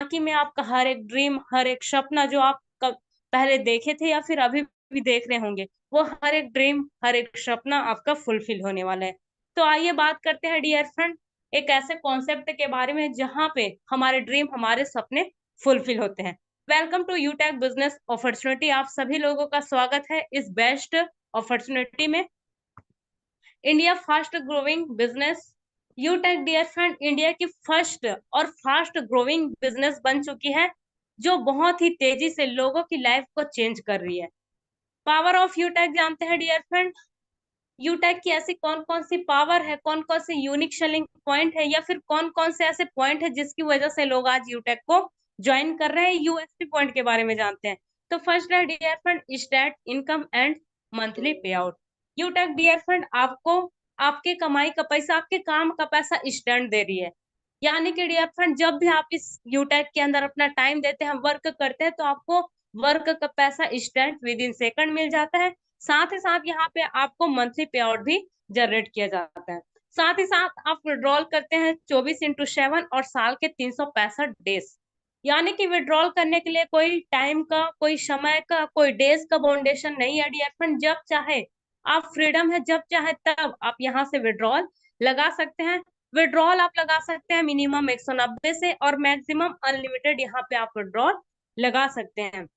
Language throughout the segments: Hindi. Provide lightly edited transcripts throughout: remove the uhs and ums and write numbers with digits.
कि मैं आपका हर एक ड्रीम, हर एक सपना जो आप पहले देखे थे या फिर अभी भी देख रहे होंगे, वो हर एक ड्रीम, हर एक सपना आपका फुलफिल होने वाला है। तो आइए बात करते हैं डियर फ्रेंड एक ऐसे कॉन्सेप्ट के बारे में जहाँ पे हमारे ड्रीम, हमारे सपने फुलफिल होते हैं। Welcome to Utech business opportunity. आप सभी लोगों का स्वागत है इस बेस्ट अपॉर्चुनिटी में। India fast growing business, Utech dear friend India की फर्स्ट और फास्ट ग्रोइंग बिजनेस बन चुकी है, जो बहुत ही तेजी से लोगों की लाइफ को चेंज कर रही है। पावर ऑफ यूटेक जानते हैं डियर फ्रेंड? यूटेक की ऐसी कौन कौन सी पावर है, कौन कौन से यूनिक सेलिंग पॉइंट है, या फिर कौन कौन से ऐसे पॉइंट है जिसकी वजह से लोग आज यूटेक को ज्वाइन कर रहे हैं, यूएसपी पॉइंट के बारे में जानते हैं। तो फर्स्ट है dear friend start income and monthly payout. Utech dear friend आपको आपके कमाई का पैसा, आपके काम का पैसा स्टैंड दे रही है। यानी कि डियर फ्रेंड जब भी आप इस यूटेक के अंदर अपना टाइम देते हैं, वर्क करते हैं, तो आपको वर्क का पैसा इंस्टेंट विद इन सेकंड मिल जाता है। साथ ही साथ यहाँ पे आपको मंथली पे आउट भी जनरेट किया जाता है। साथ ही साथ आप विड्रॉल करते हैं 24x7 और साल के 365 डेज। यानी कि विड्रॉल करने के लिए कोई टाइम का, कोई समय का, कोई डेज का बाउंडेशन नहीं है डियर फ्रेंड। जब चाहे आप फ्रीडम है, जब चाहे तब आप यहाँ से विड्रॉल लगा सकते हैं। विड्रॉल आप लगा सकते हैं मिनिमम 190 से और मैक्सिमम अनलिमिटेड यहाँ पे आप विड्रॉल लगा सकते हैं।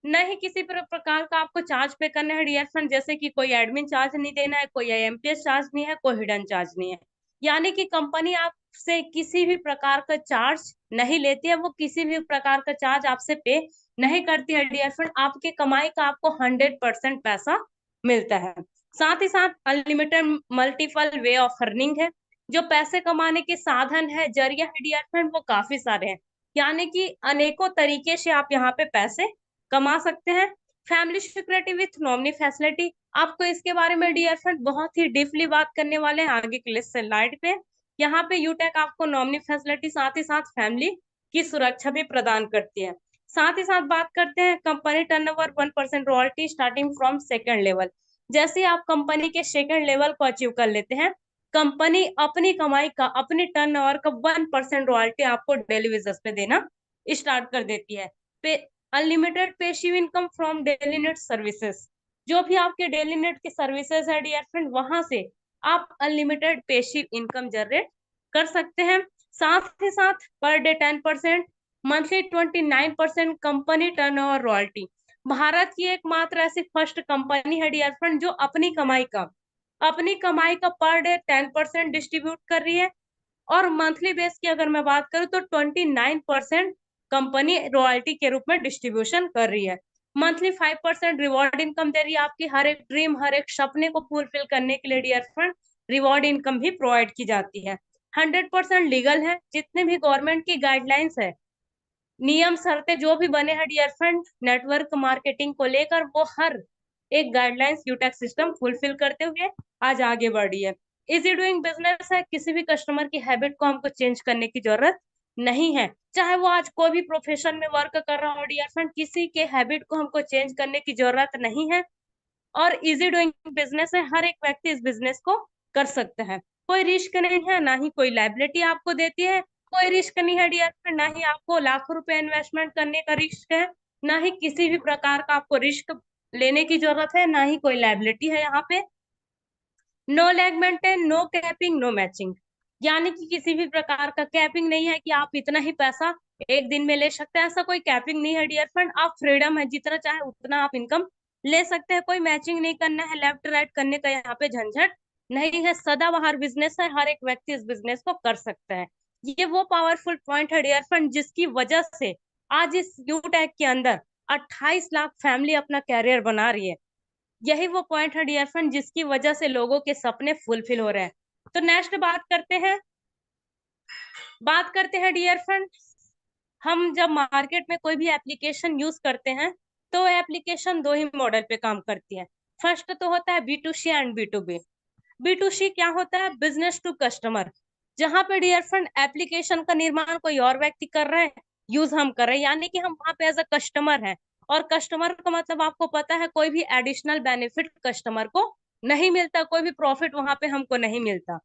न ही किसी प्रकार का आपको चार्ज पे करना है डियर फ्रेंड, जैसे कि कोई एडमिन चार्ज नहीं देना है, कोई आईएमपीएस चार्ज नहीं है, कोई हिडन चार्ज नहीं है। यानी कि कंपनी आपसे किसी भी प्रकार का चार्ज नहीं लेती है, वो किसी भी प्रकार का चार्ज आपसे पे नहीं करती है डियर फ्रेंड। आपके कमाई का आपको 100% पैसा मिलता है। साथ ही साथ unlimited multiple way of earning है। जो पैसे कमाने के साधन है, जरिया है डियर फ्रेंड, वो काफी सारे हैं। यानी कि अनेकों तरीके से आप यहाँ पे पैसे कमा सकते हैं। Family security with nominee facility, आपको इसके बारे में डियर फ्रेंड बहुत ही डीपली बात करने वाले हैं आगे के लिए स्लाइड पे। यहाँ पे यूटेक आपको नॉमिनी फैसिलिटी, साथ ही साथ फैमिली की सुरक्षा भी प्रदान करती है। साथ ही साथ बात करते हैं company turnover 1% royalty starting from second level. जैसे आप कंपनी के सेकंड लेवल को अचीव कर लेते हैं, कंपनी अपनी कमाई का, अपनी टर्नओवर का 1% रॉयल्टी आपको डेली बेसिस पे देना स्टार्ट कर देती है। Unlimited passive income from daily net services, जो भी आपके डेली नेट के सर्विसेज है डियर फ्रेंड, वहां से आप अनलिमिटेड पेसिव इनकम जनरेट कर सकते हैं। साथ ही साथ per day 10%, monthly 29% company turnover royalty. Bharat की एकमात्र ऐसी फर्स्ट कंपनी है डियर फ्रेंड जो अपनी कमाई का पर डे 10% डिस्ट्रीब्यूट कर रही है। और मंथली बेस की अगर मैं बात करूं तो 29% कंपनी रॉयल्टी के रूप में डिस्ट्रीब्यूशन कर रही है। मंथली 5% रिवॉर्ड इनकम दे रही है, आपकी हर एक ड्रीम, हर एक सपने को फुलफिल करने के लिए डियर फ्रेंड रिवॉर्ड इनकम भी प्रोवाइड की जाती है। 100% लीगल है। जितने भी गवर्नमेंट की गाइडलाइंस है, नियम शर्तें जो भी बने हैं डियर फ्रेंड नेटवर्क मार्केटिंग को लेकर, वो हर एक गाइडलाइंस यूटेक सिस्टम फुलफिल करते हुए आज आगे बढ़ी है। इजी डूइंग बिजनेस है, किसी भी कस्टमर की हैबिट को हमको चेंज करने की जरूरत नहीं है। चाहे वो आज कोई भी प्रोफेशन में वर्क कर रहा हो डियर फ्रेंड, किसी के हैबिट को हमको चेंज करने की जरूरत नहीं है। और इजी डूइंग बिजनेस है, हर एक व्यक्ति इस बिजनेस को कर सकता है। कोई रिस्क नहीं है, ना ही कोई लाइबिलिटी आपको देती है। कोई रिस्क नहीं है डियर फ्रेंड, ना ही आपको लाखों रुपए इन्वेस्टमेंट करने का रिस्क है, ना ही किसी भी प्रकार का आपको रिस्क लेने की जरूरत है, ना ही कोई लाइबिलिटी है यहाँ पे। No leg maintain, no capping, no matching. यानी कि किसी भी प्रकार का कैपिंग नहीं है कि आप इतना ही पैसा एक दिन में ले सकते हैं, ऐसा कोई कैपिंग नहीं है डियर फ्रेंड। आप फ्रीडम है, जितना चाहे उतना आप इनकम ले सकते हैं। कोई मैचिंग नहीं करना है, लेफ्ट राइट करने का यहाँ पे झंझट नहीं है। सदाबहार बिजनेस है, हर एक व्यक्ति इस बिजनेस को कर सकता है। ये वो पावरफुल पॉइंट है डियर फ्रेंड जिसकी वजह से आज इस यूटेक के अंदर 28 लाख फैमिली अपना कैरियर बना रही है। यही वो पॉइंट है डियर फ्रेंड जिसकी वजह से लोगों के सपने फुलफिल हो रहे हैं। तो नेक्स्ट बात करते हैं डियर फ्रेंड, हम जब मार्केट में कोई भी एप्लीकेशन यूज करते हैं, तो एप्लीकेशन दो ही मॉडल पे काम करती है। फर्स्ट तो होता है B2C एंड B2B। B2C क्या होता है? बिजनेस टू कस्टमर, जहां पे डियर फ्रेंड एप्लीकेशन का निर्माण कोई और व्यक्ति कर रहे हैं, यूज हम कर रहे हैं, यानी कि हम वहां पे एज अ कस्टमर है। और कस्टमर का मतलब आपको पता है, कोई भी एडिशनल बेनिफिट कस्टमर को नहीं मिलता, कोई भी प्रॉफिट वहां पे हमको नहीं मिलता।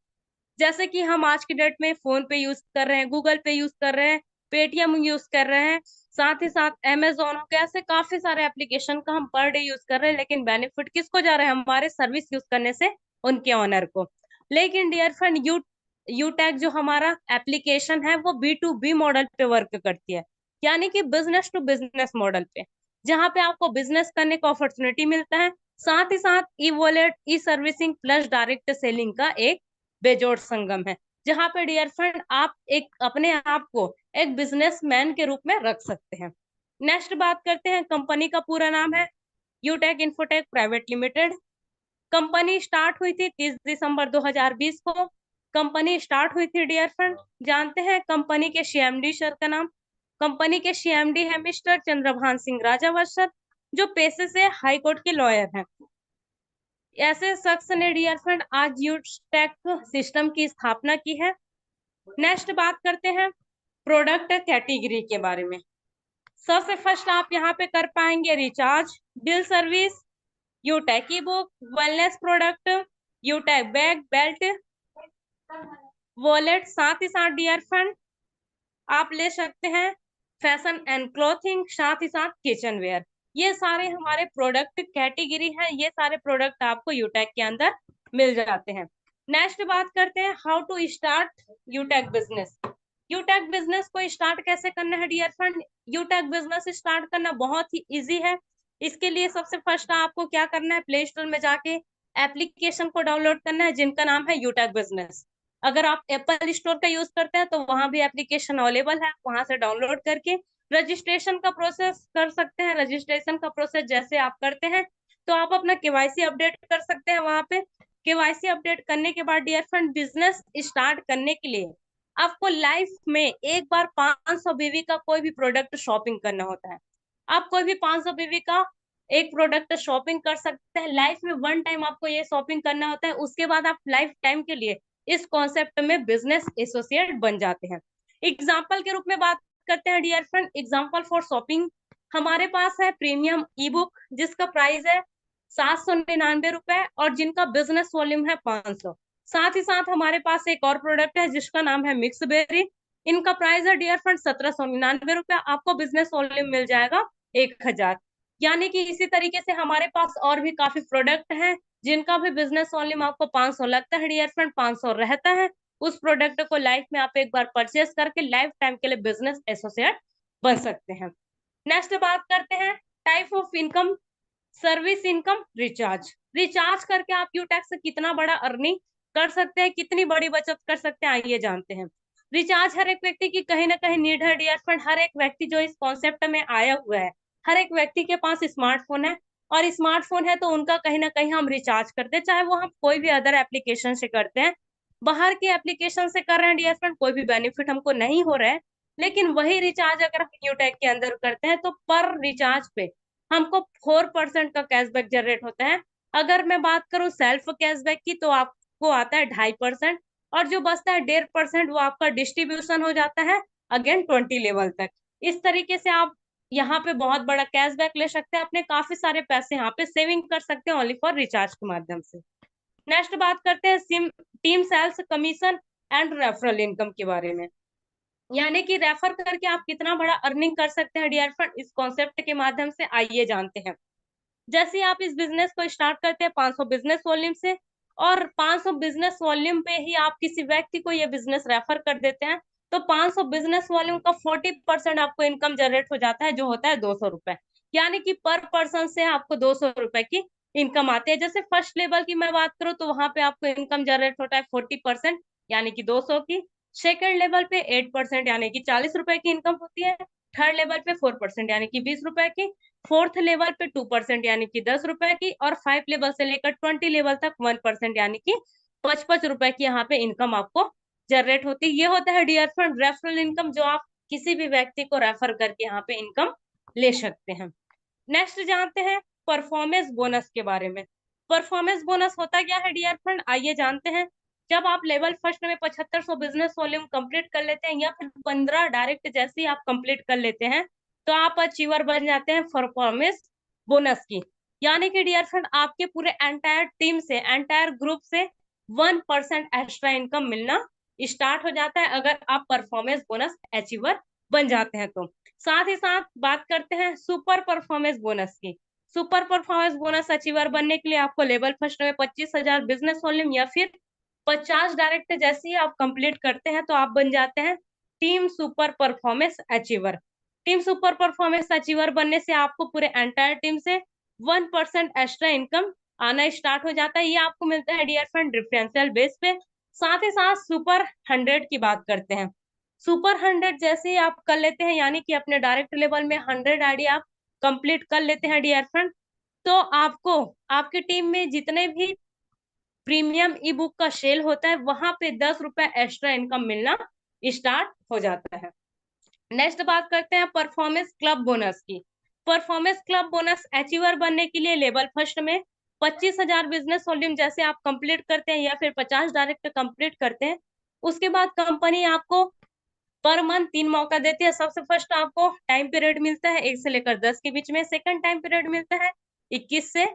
जैसे कि हम आज की डेट में फोन पे यूज कर रहे हैं, गूगल पे यूज कर रहे हैं, पेटीएम यूज कर रहे हैं, साथ ही साथ अमेजोन हो गया, ऐसे काफी सारे एप्लीकेशन का हम पर डे यूज कर रहे हैं, लेकिन बेनिफिट किसको जा रहा है? हमारे सर्विस यूज करने से उनके ऑनर को। लेकिन डियर फ्रेंड, यूटैग जो हमारा एप्लीकेशन है वो B2B मॉडल पे वर्क करती है, यानी कि बिजनेस टू बिजनेस मॉडल पे, जहाँ पे आपको बिजनेस करने का अपॉर्चुनिटी मिलता है, साथ ही साथ ई वॉलेट, ई सर्विसिंग प्लस डायरेक्ट सेलिंग का एक बेजोड़ संगम है, जहाँ पे डियर फ्रेंड आप एक अपने आप को एक बिजनेसमैन के रूप में रख सकते हैं। नेक्स्ट बात करते हैं, कंपनी का पूरा नाम है Utech Infotech Private Limited. Company start हुई थी 30 दिसंबर 2020 को। कंपनी स्टार्ट हुई थी डियर फ्रेंड, जानते हैं कंपनी के सीएमडी सर का नाम? कंपनी के सीएमडी है मिस्टर चंद्रभान सिंह राजावंश, जो पेशे से हाई कोर्ट के लॉयर हैं। ऐसे शख्स ने डियर फ्रेंड आज यूटेक सिस्टम की स्थापना की है। नेक्स्ट बात करते हैं प्रोडक्ट कैटेगरी के बारे में। सबसे फर्स्ट आप यहाँ पे कर पाएंगे रिचार्ज, बिल सर्विस, यूटेक ई book, wellness product, यूटेक bag, belt, wallet, साथ ही साथ डियर फ्रेंड आप ले सकते हैं फैशन एंड क्लोथिंग, साथ ही साथ किचन वेयर। ये सारे हमारे प्रोडक्ट कैटेगरी है, ये सारे प्रोडक्ट आपको यूटेक के अंदर मिल जाते हैं। नेक्स्ट बात करते हैं how to start Utech business. Utech business को स्टार्ट कैसे करना है dear friend? Utech business start करना बहुत ही इजी है। इसके लिए सबसे फर्स्ट आपको क्या करना है, प्ले स्टोर में जाके एप्लीकेशन को डाउनलोड करना है जिनका नाम है यूटेक बिजनेस। अगर आप एप्पल स्टोर का यूज करते हैं तो वहां भी एप्लीकेशन अवेलेबल है, वहां से डाउनलोड करके रजिस्ट्रेशन का प्रोसेस कर सकते हैं। रजिस्ट्रेशन का प्रोसेस जैसे आप करते हैं तो आप अपना केवाईसी अपडेट कर सकते हैं वहां पे। केवाईसी अपडेट करने के बाद डियर फ्रेंड बिजनेस स्टार्ट करने के लिए आपको लाइफ में एक बार 500 बीवी का कोई भी प्रोडक्ट शॉपिंग करना होता है। आप कोई भी 500 बीवी का एक प्रोडक्ट शॉपिंग कर सकते हैं, लाइफ में वन टाइम आपको ये शॉपिंग करना होता है, उसके बाद आप लाइफ टाइम के लिए इस कॉन्सेप्ट में बिजनेस एसोसिएट बन जाते हैं। एग्जाम्पल के रूप में बात करते हैं dear friend, example for shopping हमारे पास है प्रीमियम ई बुक जिसका प्राइस है 799 रुपए और जिनका बिजनेस वॉल्यूम है 500। साथ ही साथ हमारे पास एक और प्रोडक्ट है जिसका नाम है मिक्स बेरी, इनका प्राइस है डियर फ्रेंड 1799 रुपया, आपको बिजनेस वॉल्यूम मिल जाएगा 1000। यानी कि इसी तरीके से हमारे पास और भी काफी प्रोडक्ट हैं जिनका भी बिजनेस वॉल्यूम आपको 500 लगता है डियर फ्रेंड, 500 रहता है। उस प्रोडक्ट को लाइफ में आप एक बार परचेस करके लाइफ टाइम के लिए बिजनेस एसोसिएट बन सकते हैं। नेक्स्ट बात करते हैं type of income, service income, recharge. Recharge करके आप यूटेक्स से कितना बड़ा अर्निंग कर सकते हैं, कितनी बड़ी बचत कर सकते हैं, आइए जानते हैं। रिचार्ज हर एक व्यक्ति की कहीं ना कहीं नीड है डियर फ्रेंड, हर एक व्यक्ति जो इस कॉन्सेप्ट में आया हुआ है, हर एक व्यक्ति के पास स्मार्टफोन है, और स्मार्टफोन है तो उनका कहीं ना कहीं हम रिचार्ज करते हैं, चाहे वो हम कोई भी अदर एप्लीकेशन से करते हैं, बाहर के एप्लीकेशन से कर रहे हैं डियर फ्रेंड, कोई भी बेनिफिट हमको नहीं हो रहा है। लेकिन वही रिचार्ज अगर हम यूटेक के अंदर करते हैं तो पर रिचार्ज पे हमको 4% का कैशबैक जनरेट होता है। अगर मैं बात करूं सेल्फ कैशबैक की तो आपको आता है 2.5%, और जो बचता है 1.5% वो आपका डिस्ट्रीब्यूशन हो जाता है अगेन 20 लेवल तक। इस तरीके से आप यहाँ पे बहुत बड़ा कैशबैक ले सकते हैं, अपने काफी सारे पैसे यहाँ पे सेविंग कर सकते हैं ओनली फॉर रिचार्ज के माध्यम से। नेक्स्ट बात करते हैं सिम team sales commission and referral income के बारे में, यानी कि रेफर करके आप कितना बड़ा अर्निंग कर सकते हैं डियर फ्रेंड, इस कॉन्सेप्ट के माध्यम से आइए जानते हैं। जैसे आप इस बिजनेस को स्टार्ट करते हैं 500 बिजनेस वॉल्यूम से, और 500 बिजनेस वॉल्यूम पे ही आप किसी व्यक्ति को ये बिजनेस रेफर कर देते हैं, तो 500 बिजनेस वॉल्यूम का 40% आपको इनकम जनरेट हो जाता है जो होता है 200 रुपए, यानी कि पर पर्सन से आपको 200 रुपए की इनकम आती है। जैसे फर्स्ट लेवल की मैं बात करूँ तो वहां पे आपको इनकम जनरेट होता है 40% यानी कि 200 की। सेकेंड लेवल पे 8% यानी कि 40 रुपए की इनकम होती है। थर्ड लेवल पे 4% यानी कि 20 रुपए की। फोर्थ लेवल पे 2% यानी कि 10 रुपए की, और 5 लेवल से लेकर 20 लेवल तक 1% यानी कि 55 रुपए की यहाँ पे इनकम आपको जनरेट होती है। ये होता है डियर फ्रेंड रेफरल इनकम, जो आप किसी भी व्यक्ति को रेफर करके यहाँ पे इनकम ले सकते हैं। नेक्स्ट जानते हैं परफॉर्मेंस बोनस के बारे में। परफॉर्मेंस बोनस होता क्या है डियर फ्रेंड, आइए जानते हैं। जब आप लेवल फर्स्ट में 7500 बिजनेस वॉल्यूम कंप्लीट कर लेते हैं या फिर 15 डायरेक्ट जैसे ही आप कंप्लीट कर लेते हैं तो आप अचीवर बन जाते हैं परफॉर्मेंस बोनस की। यानी कि डियर फ्रेंड आपके पूरे एंटायर टीम से, एंटायर ग्रुप से 1% एक्स्ट्रा इनकम मिलना स्टार्ट हो जाता है अगर आप परफॉर्मेंस बोनस अचीवर बन जाते हैं तो। साथ ही साथ बात करते हैं सुपर परफॉर्मेंस बोनस की। सुपर परफॉर्मेंस बोनस अचीवर बनने के लिए आपको लेवल फर्स्ट में 25,000 बिजनेस वॉल्यूम या फिर 50 डायरेक्ट जैसे ही आप कंप्लीट करते हैं तो आप बन जाते हैं team super performance achiever. Team super performance achiever बनने से आपको पूरे एंटायर टीम से 1% एक्स्ट्रा इनकम आना स्टार्ट हो जाता है। ये आपको मिलता है डियर फ्रेंड डिफरेंशियल बेस पे। साथ ही साथ सुपर 100 की बात करते हैं। सुपर 100 जैसे ही आप कर लेते हैं, यानी कि अपने डायरेक्ट लेवल में 100 आईडी आप कंप्लीट कर लेते हैं डियर फ्रेंड, तो आपको आपकी टीम में जितने भी प्रीमियम ई बुक का सेल होता है वहां पे 10 रुपए एक्स्ट्रा इनकम मिलना स्टार्ट हो जाता है। नेक्स्ट बात करते हैं परफॉर्मेंस क्लब बोनस की। परफॉर्मेंस क्लब बोनस अचीवर बनने के लिए लेवल फर्स्ट में 25,000 बिजनेस वॉल्यूम जैसे आप कंप्लीट करते हैं या फिर 50 डायरेक्ट कंप्लीट करते हैं, उसके बाद कंपनी आपको पर मंथ 3 मौका देती है। सबसे फर्स्ट आपको टाइम पीरियड मिलता है 1 से लेकर 10 के बीच में, सेकंड टाइम पीरियड मिलता है 21 से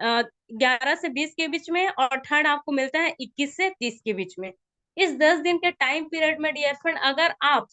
11 से 20 के बीच में, और थर्ड आपको मिलता है 21 से 30 के बीच में। इस 10 दिन के टाइम पीरियड में डियर फ्रेंड अगर आप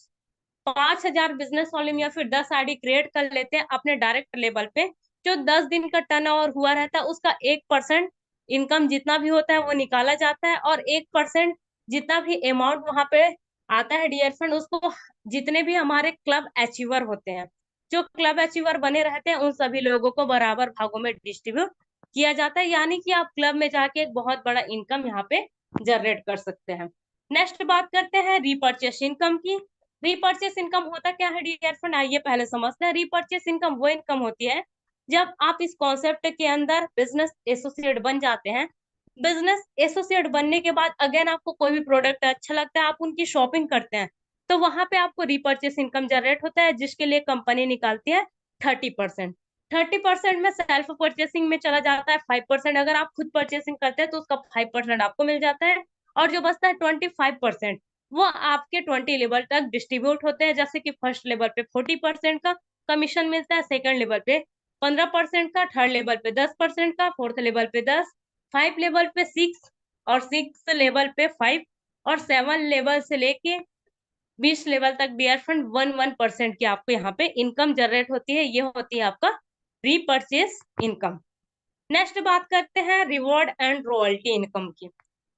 5,000 बिजनेस वॉल्यूम या फिर 10 आईडी क्रिएट कर लेते हैं अपने डायरेक्ट लेवल पे, जो 10 दिन का टर्नओवर हुआ रहता है उसका 1% इनकम जितना भी होता है वो निकाला जाता है, और 1% जितना भी अमाउंट वहां पे आता है डियर फ्रेंड उसको जितने भी हमारे क्लब अचीवर होते हैं, जो क्लब अचीवर बने रहते हैं उन सभी लोगों को बराबर भागों में डिस्ट्रीब्यूट किया जाता है, यानी कि आप क्लब में जाके एक बहुत बड़ा इनकम यहाँ पे जनरेट कर सकते हैं। नेक्स्ट बात करते हैं रीपर्चेस इनकम की। रीपर्चेस इनकम होता क्या है डियर फ्रेंड, आइए पहले समझते हैं। रीपर्चेस इनकम वो इनकम होती है जब आप इस कॉन्सेप्ट के अंदर बिजनेस एसोसिएट बन जाते हैं। बिजनेस एसोसिएट बनने के बाद अगेन आपको कोई भी प्रोडक्ट अच्छा लगता है, आप उनकी शॉपिंग करते हैं, तो वहां पे आपको रीपर्चेस इनकम जनरेट होता है, जिसके लिए कंपनी निकालती है 30%। 30% में सेल्फ परचेसिंग में चला जाता है 5%। अगर आप खुद परचेसिंग करते हैं तो उसका 5% आपको मिल जाता है, और जो बचता है 25% वो आपके 20 लेवल तक डिस्ट्रीब्यूट होते हैं। जैसे कि फर्स्ट लेवल पे 40% का कमीशन मिलता है, सेकंड लेवल पे 15% का, थर्ड लेवल पे 10% का, फोर्थ लेवल पे 10, 5 लेवल पे 6, और 6 लेवल पे 5, और 7 लेवल से लेके 20 लेवल तक डियर फ्रेंड 1% की आपको यहाँ पे इनकम जनरेट होती है। ये होती है आपका रीपर्चेस इनकम। नेक्स्ट बात करते हैं रिवॉर्ड एंड रॉयल्टी इनकम की।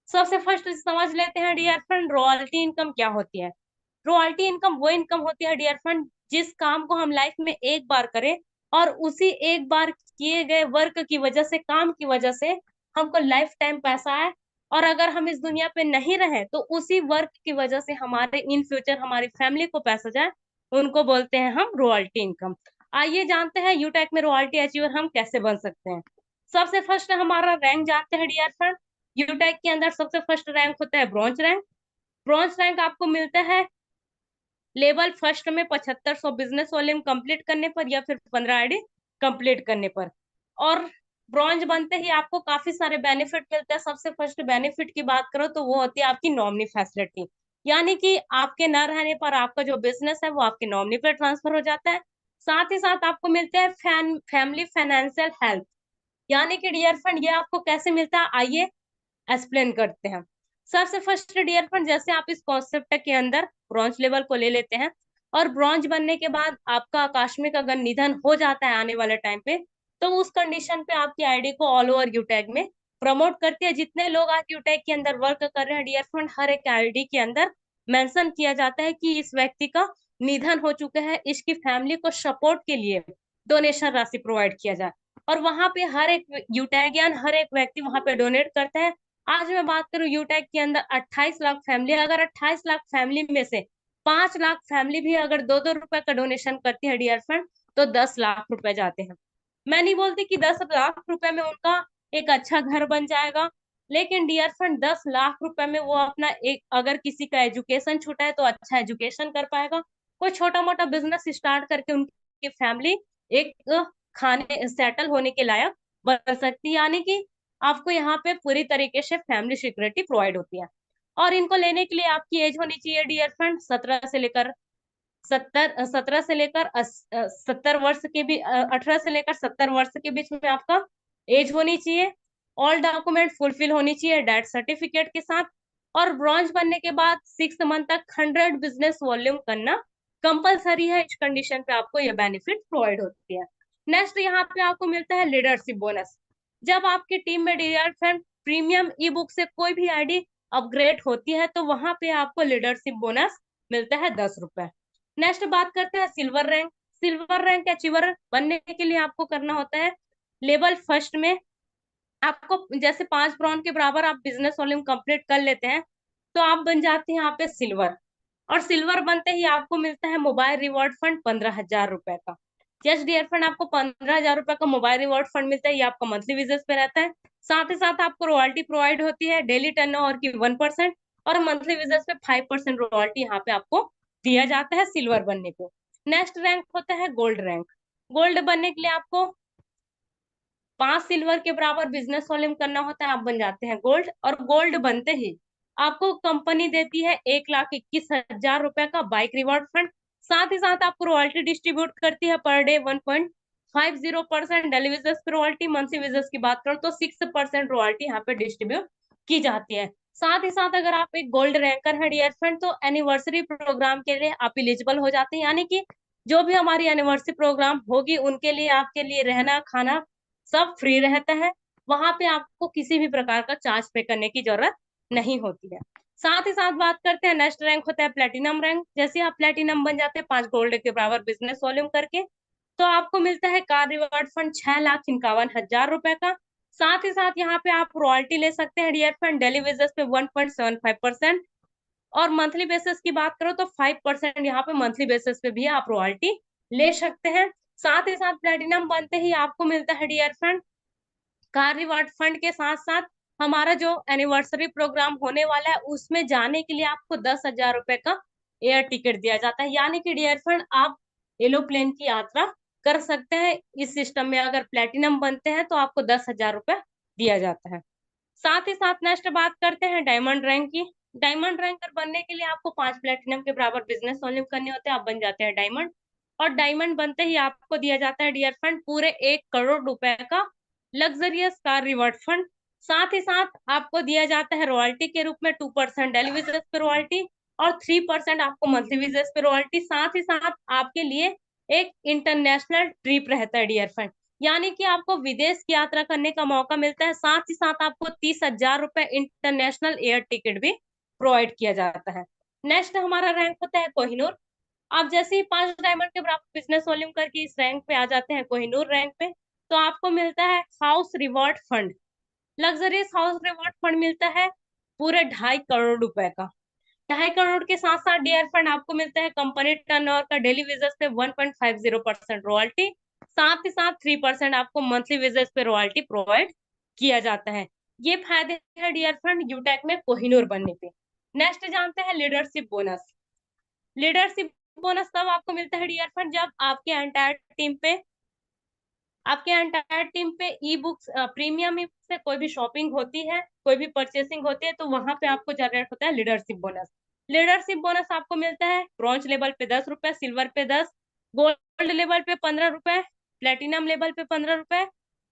सबसे फर्स्ट समझ लेते हैं डियर फ्रेंड रॉयल्टी इनकम क्या होती है। रॉयल्टी इनकम वो इनकम होती है डियर फ्रेंड जिस काम को हम लाइफ में एक बार करें और उसी एक बार किए गए वर्क की वजह से, काम की वजह से हमको लाइफ टाइम पैसा आए, और अगर हम इस दुनिया पे नहीं रहे तो उसी वर्क की वजह से हमारे इन फ्यूचर हमारी फैमिली को पैसा जाए, उनको बोलते हैं हम रॉयल्टी इनकम। आइए जानते हैं यूटेक में रॉयल्टी अचीवर हम कैसे बन सकते हैं। सबसे फर्स्ट हमारा रैंक जानते हैं डियर फ्रेंड। यूटेक के अंदर सबसे फर्स्ट रैंक होता है ब्रॉन्ज रैंक। ब्रॉन्ज रैंक आपको मिलता है लेवल फर्स्ट में 7500 बिजनेस वॉल्यूम कंप्लीट करने पर या फिर 15 आईडी कंप्लीट करने पर। और ब्रॉन्ज बनते ही आपको काफी सारे बेनिफिट मिलते हैं। सबसे फर्स्ट बेनिफिट की बात करो तो वो होती है आपकी नॉमिनी फैसिलिटी, यानी कि आपके न रहने पर आपका जो बिजनेस है वो आपके नॉमिनी पर ट्रांसफर हो जाता है। साथ ही साथ आपको मिलते हैं फैमिली फाइनेंशियल हेल्प, यानी कि डियर फ्रेंड ये आपको कैसे मिलता है आइए एक्सप्लेन करते हैं। सबसे फर्स्ट डियर फ्रेंड जैसे आप इस कॉन्सेप्ट के अंदर ब्रॉन्ज लेवल को ले लेते हैं, और ब्रॉन्ज बनने के बाद आपका आकस्मिक अगर निधन हो जाता है आने वाले टाइम पे, तो उस कंडीशन पे आपकी आईडी को ऑल ओवर यूटैग में प्रमोट करती है। जितने लोग आज यूटैग के अंदर वर्क कर रहे हैं डियर फ्रेंड, हर एक आईडी के अंदर मेंशन किया जाता है कि इस व्यक्ति का निधन हो चुका है, इसकी फैमिली को सपोर्ट के लिए डोनेशन राशि प्रोवाइड किया जाए, और वहां पे हर एक यूटैगियन हर एक व्यक्ति वहां पे डोनेट करता है। आज मैं बात करूं यूटेक के अंदर 28 लाख फैमिली, अगर 28 लाख फैमिली में से 5 लाख फैमिली भी अगर 2-2 रुपए का डोनेशन करती है डियर फ्रेंड, तो 10 लाख रुपए जाते हैं। मैं नहीं बोलती कि 10 लाख रुपए में उनका एक अच्छा घर बन जाएगा, लेकिन डियर फ्रेंड 10 लाख रुपए में वो अपना एक, अगर किसी का एजुकेशन छूटा है तो अच्छा एजुकेशन कर पाएगा, कोई छोटा मोटा बिजनेस स्टार्ट करके उनकी फैमिली एक खाने सेटल होने के लायक बन सकती है, यानी कि आपको यहाँ पे पूरी तरीके से फैमिली सिक्योरिटी प्रोवाइड होती है। और इनको लेने के लिए आपकी एज होनी चाहिए डियर फ्रेंड 17 वर्ष के भी 18 से लेकर 70 वर्ष के बीच में आपका एज होनी चाहिए। ऑल डॉक्यूमेंट फुलफिल होनी चाहिए डेथ सर्टिफिकेट के साथ। और ब्रॉन्ज बनने के बाद 6 मंथ तक 100 बिजनेस वॉल्यूम करना कंपलसरी है, इस कंडीशन पे आपको ये बेनिफिट प्रोवाइड होती है। नेक्स्ट यहाँ पे आपको मिलता है लीडरशिप बोनस। जब आपकी टीम में dear friend premium e book से कोई भी आईडी अपग्रेड होती है तो वहां पे आपको लीडरशिप बोनस मिलता है 10 रुपए। नेक्स्ट बात करते हैं silver rank. Silver rank achiever बनने के लिए आपको करना होता है लेवल फर्स्ट में आपको जैसे 5 ब्रॉन्ज के बराबर आप बिजनेस वॉल्यूम कंप्लीट कर लेते हैं तो आप बन जाते हैं यहाँ पे सिल्वर। और सिल्वर बनते ही आपको मिलता है मोबाइल रिवॉर्ड फंड 15,000 रुपए का। यस डियर फ्रेंड, आपको 15,000 रुपए का मोबाइल रिवॉर्ड फंड मिलता है, ये आपका मंथली बेसिस पे रहता है। साथ ही साथ आपको रॉयल्टी प्रोवाइड होती है डेली टर्नओवर की 1% और मंथली बेसिस पे 5% रॉयल्टी यहाँ पे आपको दिया जाता है सिल्वर बनने पे। नेक्स्ट रैंक होता है गोल्ड रैंक। गोल्ड बनने के लिए आपको 5 सिल्वर के बराबर बिजनेस वॉल्यूम करना होता है, आप बन जाते हैं गोल्ड। और गोल्ड बनते ही आपको कंपनी देती है 1,21,000 रुपए का बाइक रिवॉर्ड फंड। साथ ही साथ आपको रॉयल्टी डिस्ट्रीब्यूट करती है पर डे 1.50% डेली बेसिस पे रॉयल्टी। मंथली बेसिस की बात करो तो 6% रॉयल्टी यहाँ पे डिस्ट्रीब्यूट की जाती है। साथ ही साथ अगर आप एक गोल्ड रैंकर है डियर फ्रेंड तो एनिवर्सरी प्रोग्राम के लिए आप एलिजिबल हो जाते हैं, यानी कि जो भी हमारी एनिवर्सरी प्रोग्राम होगी उनके लिए आपके लिए रहना खाना सब फ्री रहता है। वहां पे आपको किसी भी प्रकार का चार्ज पे करने की जरूरत नहीं होती है। साथ ही साथ बात करते हैं नेक्स्ट रैंक होता है प्लेटिनम रैंक। जैसे आप प्लेटिनम बन जाते हैं 5 गोल्ड के बराबर बिजनेस वॉल्यूम करके तो आपको मिलता है कार रिवॉर्ड फंड 6,51,000 रुपए का। साथ ही साथ यहाँ पे आप रॉयल्टी ले सकते हैं डियर फ्रेंड डेली बेसिस पे 1.75% और मंथली बेसिस की बात करो तो 5% यहाँ पे मंथली बेसिस पे भी आप रॉयल्टी ले सकते हैं। साथ ही साथ प्लेटिनम बनते ही आपको मिलता है dear friend car reward fund के साथ साथ हमारा जो एनिवर्सरी प्रोग्राम होने वाला है उसमें जाने के लिए आपको 10,000 रुपए का एयर टिकट दिया जाता है, यानी कि डियर फ्रेंड आप एरोप्लेन की यात्रा कर सकते हैं इस सिस्टम में। अगर प्लेटिनम बनते हैं तो आपको 10,000 रुपए दिया जाता है। साथ ही साथ नेक्स्ट बात करते हैं डायमंड रैंक की। डायमंड रैंकर बनने के लिए आपको 5 प्लेटिनम के बराबर बिजनेस वॉल्यूम करने होते हैं, आप बन जाते हैं डायमंड। और डायमंड बनते ही आपको दिया जाता है डियर फंड पूरे 1 करोड़ रुपए का लग्जरियस कार रिवॉर्ड फंड। साथ ही साथ आपको दिया जाता है रॉयल्टी के रूप में 2% डेली बेसिस पे रॉयल्टी और 3% आपको मंथली बेसिस पे रॉयल्टी। साथ ही साथ आपके लिए एक इंटरनेशनल ट्रिप रहता है डियर फ्रेंड, यानी कि आपको विदेश की यात्रा करने का मौका मिलता है। साथ ही साथ आपको 30,000 रुपए इंटरनेशनल एयर टिकट भी प्रोवाइड किया जाता है। नेक्स्ट हमारा रैंक होता है कोहिनूर। आप जैसे ही 5 डायमंड के बराबर बिजनेस वॉल्यूम करके इस रैंक पे आ जाते हैं कोहिनूर रैंक पे तो आपको मिलता है house reward fund. Luxurious house reward fund मिलता है पूरे 2.5 करोड़ रुपए का। 2.5 करोड़ के साथ साथ डियर फंड आपको मिलता है कंपनी टर्नओवर का डेली बेसिस पे 1.50% रॉयल्टी। साथ ही साथ 3% आपको मंथली बेसिस पे रॉयल्टी प्रोवाइड किया जाता है। ये फायदे हैं डियर फ्रेंड यूटेक में कोहिनूर बनने पे। नेक्स्ट जानते हैं लीडरशिप बोनस। लीडरशिप बोनस तब आपको मिलता है डियर फ्रेंड जब आपके एंटायर टीम पे e books premium e book से कोई भी शॉपिंग होती है, कोई भी परचेसिंग होती है तो वहां पे आपको जनरेट होता है लीडरशिप बोनस। लीडरशिप बोनस आपको मिलता है ब्रॉन्ज लेवल पे 10 रुपए, सिल्वर पे 10, गोल्ड लेवल पे 15 रुपए, प्लेटिनम लेवल पे 15 रुपए,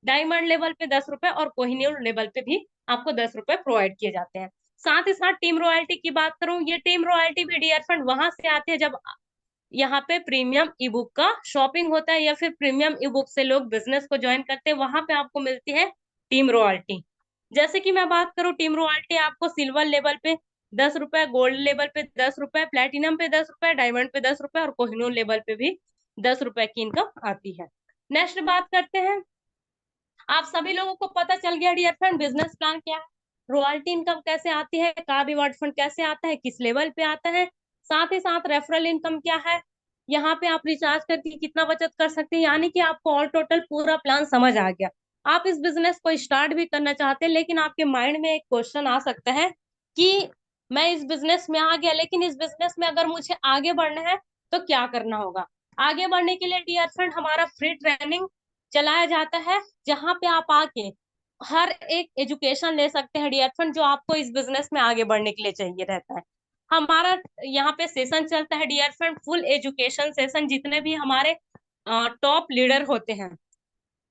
डायमंड लेवल पे 10 रुपए और कोहिनूर लेवल पे भी आपको 10 रुपए प्रोवाइड किए जाते हैं। साथ ही साथ टीम रॉयल्टी की बात करूं, ये टीम रॉयल्टी भी डियर फ्रेंड वहां से आती है जब यहाँ पे प्रीमियम ई बुक का शॉपिंग होता है या फिर प्रीमियम ई बुक से लोग बिजनेस को ज्वाइन करते हैं, वहां पे आपको मिलती है टीम रॉयल्टी। जैसे कि मैं बात करूँ टीम रॉयल्टी आपको सिल्वर लेवल पे 10 रुपए, गोल्ड लेवल पे 10 रुपए, प्लेटिनम पे 10 रुपए, डायमंड पे 10 रुपए और कोहिनूर लेवल पे भी 10 रुपए की इनकम आती है। नेक्स्ट बात करते हैं, आप सभी लोगों को पता चल गया डियर फ्रेंड बिजनेस प्लान क्या है, रॉयल्टी इनकम कैसे आती है, कार रिवॉर्ड फंड कैसे आता है, किस लेवल पे आता है, साथ ही साथ रेफरल इनकम क्या है, यहाँ पे आप रिचार्ज करके कितना बचत कर सकते हैं, यानी कि आपको ऑल टोटल पूरा प्लान समझ आ गया। आप इस बिजनेस को स्टार्ट भी करना चाहते हैं लेकिन आपके माइंड में एक क्वेश्चन आ सकता है कि मैं इस बिजनेस में आ गया लेकिन इस बिजनेस में अगर मुझे आगे बढ़ना है तो क्या करना होगा। आगे बढ़ने के लिए डियर फ्रेंड हमारा फ्री ट्रेनिंग चलाया जाता है जहाँ पे आप आके हर एक एजुकेशन ले सकते हैं डियर फ्रेंड जो आपको इस बिजनेस में आगे बढ़ने के लिए चाहिए रहता है। हमारा यहाँ पे सेशन चलता है dear friend full education session, जितने भी हमारे टॉप लीडर होते हैं,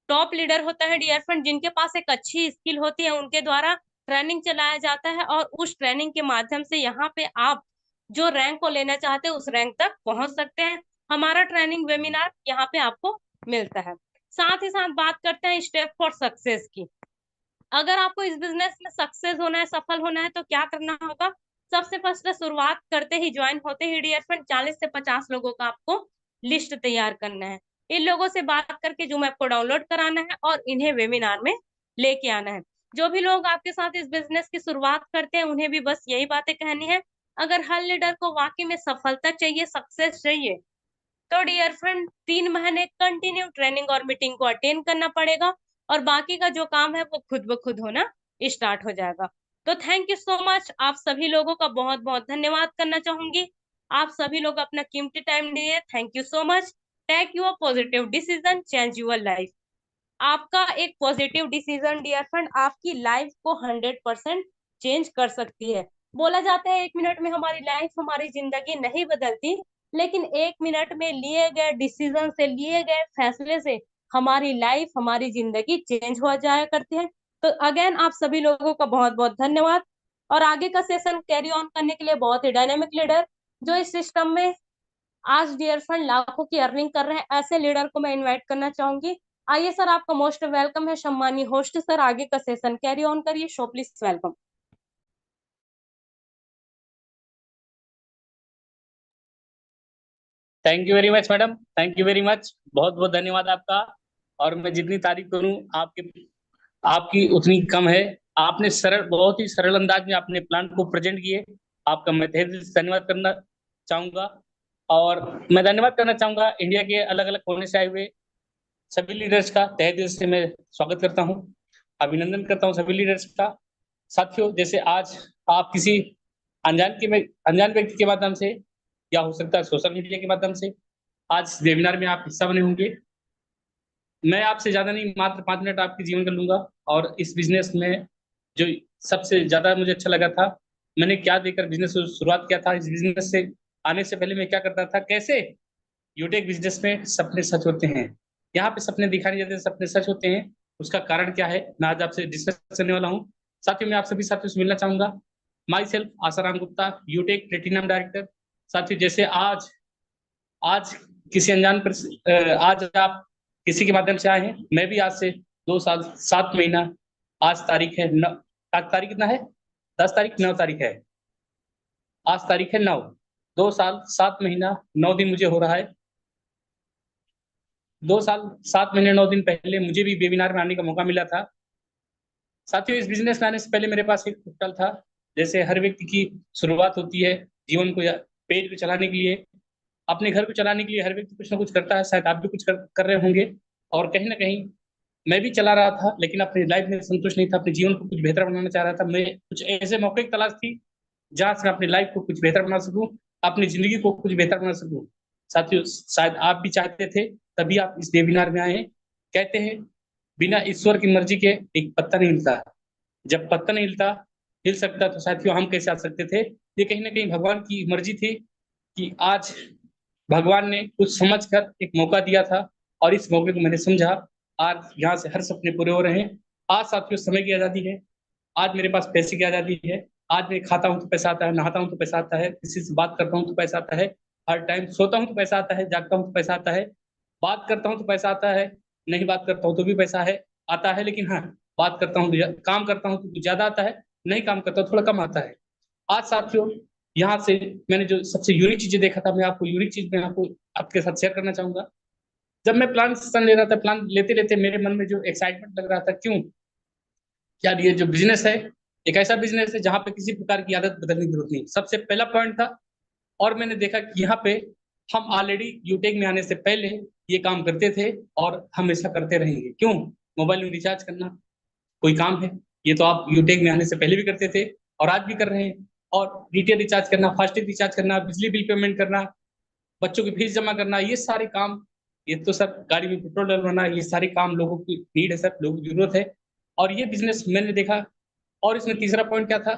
टॉप लीडर होता है डियर फ्रेंड जिनके पास एक अच्छी स्किल होती है उनके द्वारा ट्रेनिंग चलाया जाता है और उस ट्रेनिंग के माध्यम से यहाँ पे आप जो रैंक को लेना चाहते हैं उस रैंक तक पहुंच सकते हैं। हमारा ट्रेनिंग वेबिनार यहाँ पे आपको मिलता है। साथ ही साथ बात करते हैं स्टेप फॉर सक्सेस की। अगर आपको इस बिजनेस में सक्सेस होना है, सफल होना है, तो क्या करना होगा? सबसे फर्स्ट शुरुआत करते ही, ज्वाइन होते ही डियर फ्रेंड, 40 से 50 लोगों का आपको लिस्ट तैयार करना है। इन लोगों से बात करके जूम ऐप को डाउनलोड कराना है और इन्हें वेबिनार में लेके आना है। जो भी लोग आपके साथ इस बिजनेस की शुरुआत करते हैं उन्हें भी बस यही बातें कहनी है। अगर हर लीडर को वाकई में सफलता चाहिए, सक्सेस चाहिए, तो डियर फ्रेंड 3 महीने कंटिन्यू ट्रेनिंग और मीटिंग को अटेंड करना पड़ेगा और बाकी का जो काम है वो खुद ब खुद होना स्टार्ट हो जाएगा। तो थैंक यू सो मच। आप सभी लोगों का बहुत बहुत धन्यवाद करना चाहूंगी। आप सभी लोग अपना कीमती टाइम दिए, thank you so much. Take your positive decision, change your life. आपका एक पॉजिटिव डिसीजन डियर फ्रेंड आपकी लाइफ को 100% चेंज कर सकती है। बोला जाता है 1 मिनट में हमारी लाइफ, हमारी जिंदगी नहीं बदलती, लेकिन 1 मिनट में लिए गए डिसीजन से, लिए गए फैसले से हमारी लाइफ, हमारी जिंदगी चेंज हो जाया करती है। तो अगेन आप सभी लोगों का बहुत बहुत धन्यवाद। और आगे का सेशन कैरी ऑन करने के लिए बहुत ही डायनेमिक लीडर जो इस सिस्टम में आज डियर फ्रेंड लाखों की अर्निंग कर रहे हैं, ऐसे लीडर को मैं इनवाइट करना चाहूंगी। आइए सर, आपका मोस्ट वेलकम है। सम्मानीय होस्ट सर, आगे का सेशन कैरी ऑन करिए। Show please welcome. Thank you very much madam, thank you very much, बहुत बहुत धन्यवाद आपका। और मैं जितनी तारीफ करूं आपके आपकी उतनी कम है। आपने सरल, बहुत ही सरल अंदाज में अपने प्लान को प्रेजेंट किए। आपका मैं तहे दिल से धन्यवाद करना चाहूंगा। और मैं धन्यवाद करना चाहूंगा इंडिया के अलग अलग कोने से आए हुए सभी लीडर्स का तहे दिल से मैं स्वागत करता हूं, अभिनंदन करता हूं सभी लीडर्स का। साथियों, जैसे आज आप किसी अनजान व्यक्ति के माध्यम से, या हो सकता है सोशल मीडिया के माध्यम से, आज वेबिनार में आप हिस्सा बने होंगे। मैं आपसे ज्यादा नहीं, मात्र 5 मिनट आपके जीवन का लूंगा। और इस बिजनेस में जो सबसे ज्यादा मुझे अच्छा लगा था, मैंने क्या देकर बिजनेस शुरुआत किया था, इस बिजनेस से आने से पहले मैं क्या करता था, कैसे यूटेक बिजनेस में सपने सच होते हैं, यहाँ पे सपने दिखाए नहीं जाते, सपने सच होते हैं, उसका कारण क्या है, मैं आज आपसे डिस्कस करने वाला हूँ। साथियों, मैं आप सभी साथियों से मिलना चाहूंगा। My self Asaram Gupta, यूटेक platinum director. साथियों, जैसे आज आज किसी आज आप किसी के माध्यम से आए हैं, मैं भी आज से 2 साल 7 महीना, आज तारीख है आज तारीख कितना है, 10 तारीख, 9 तारीख है, आज तारीख है 9, 2 साल 7 महीना 9 दिन मुझे हो रहा है। 2 साल 7 महीने 9 दिन पहले मुझे भी वेबिनार में आने का मौका मिला था। साथियों, इस बिजनेस में आने से पहले मेरे पास एक होटल था। जैसे हर व्यक्ति की शुरुआत होती है जीवन को या पेट को चलाने के लिए, अपने घर को चलाने के लिए हर व्यक्ति कुछ ना कुछ करता है। शायद आप भी कुछ कर रहे होंगे। और कहीं ना कहीं मैं भी चला रहा था, लेकिन अपनी लाइफ में संतुष्ट नहीं था, अपने जीवन को कुछ बेहतर बनाना चाह रहा था। मैं कुछ ऐसे मौके की तलाश थी जहां से मैं अपनी लाइफ को कुछ बेहतर बना सकूं, अपनी जिंदगी को कुछ बेहतर बना सकूं। साथियों, शायद आप भी चाहते थे, तभी आप इस वेबिनार में आए हैं। कहते हैं बिना ईश्वर की मर्जी के एक पत्ता नहीं हिलता। जब पत्ता नहीं हिलता, हिल सकता, तो साथियों हम कैसे आ सकते थे? ये कहीं ना कहीं भगवान की मर्जी थी कि आज भगवान ने कुछ समझ कर एक मौका दिया था, और इस मौके को मैंने समझा। आज यहाँ से हर सपने पूरे हो रहे हैं। आज साथियों समय की आजादी है, आज मेरे पास पैसे की आजादी है। आज मैं खाता हूँ तो पैसा आता है, नहाता हूँ तो पैसा आता है, किसी से बात करता हूँ तो पैसा आता है, हर टाइम सोता हूँ तो पैसा आता है, जागता हूँ तो पैसा आता है, बात करता हूँ तो पैसा आता है, नहीं बात करता हूँ तो भी पैसा है, आता है। लेकिन हाँ, बात करता हूँ तो काम करता हूँ तो ज्यादा आता है, नहीं काम करता हूँ थोड़ा कम आता है। आज साथियों, यहाँ से मैंने जो सबसे यूनिक चीजें देखा था, मैं आपको यूनिक चीज में आपको आपके साथ शेयर करना चाहूंगा। जब मैं प्लान सेशन ले रहा था, प्लान लेते लेते मेरे मन में जो एक्साइटमेंट लग रहा था, क्यों, क्या ये जो बिजनेस है, एक ऐसा बिजनेस है जहां पे किसी प्रकार की आदत बदलने की जरूरत नहीं, सबसे पहला पॉइंट था। और मैंने देखा कि यहाँ पे हम ऑलरेडी यूटेक में आने से पहले ये काम करते थे और हमेशा करते रहेंगे। क्यों? मोबाइल में रिचार्ज करना कोई काम है? ये तो आप यूटेक में आने से पहले भी करते थे और आज भी कर रहे हैं। और डीटीएच रिचार्ज करना, फास्टैग रिचार्ज करना, बिजली बिल पेमेंट करना, बच्चों की फीस जमा करना, ये सारे काम, ये तो सब गाड़ी में पेट्रोल डलवाना, ये सारे काम लोगों की नीड है, सब लोगों की जरूरत है। और ये बिजनेस मैंने देखा। और इसमें तीसरा पॉइंट क्या था,